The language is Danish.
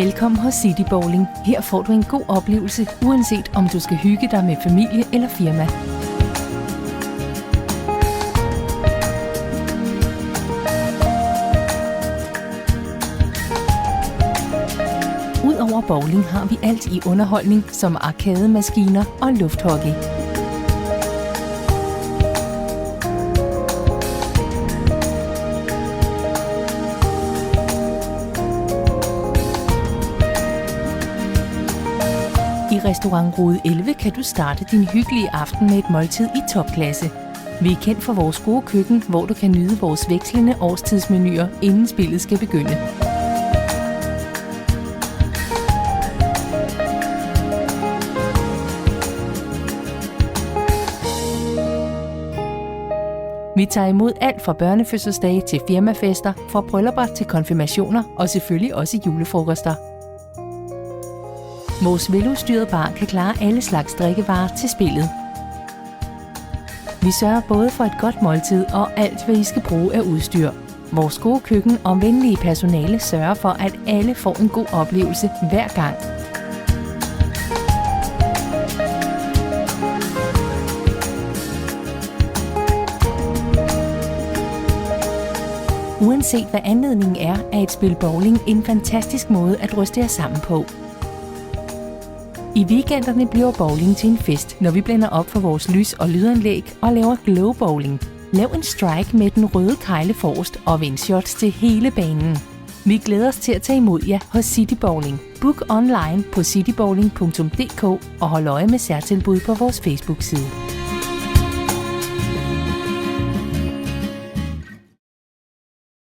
Velkommen hos City Bowling. Her får du en god oplevelse, uanset om du skal hygge dig med familie eller firma. Udover bowling har vi alt i underholdning, som arkademaskiner og lufthockey. I restaurant Rode 11 kan du starte din hyggelige aften med et måltid i topklasse. Vi er kendt for vores gode køkken, hvor du kan nyde vores vekslende årstidsmenuer, inden spillet skal begynde. Vi tager imod alt fra børnefødselsdage til firmafester, fra bryllupper til konfirmationer og selvfølgelig også julefrokoster. Vores veludstyrede bar kan klare alle slags drikkevarer til spillet. Vi sørger både for et godt måltid og alt, hvad I skal bruge af udstyr. Vores gode køkken og venlige personale sørger for, at alle får en god oplevelse hver gang. Uanset hvad anledningen er et spil bowling en fantastisk måde at ryste jer sammen på. I weekenderne bliver bowling til en fest, når vi blænder op for vores lys- og lydanlæg og laver glow bowling. Lav en strike med den røde kejle forrest og vind shots til hele banen. Vi glæder os til at tage imod jer hos City Bowling. Book online på citybowling.dk og hold øje med særtilbud på vores Facebook-side.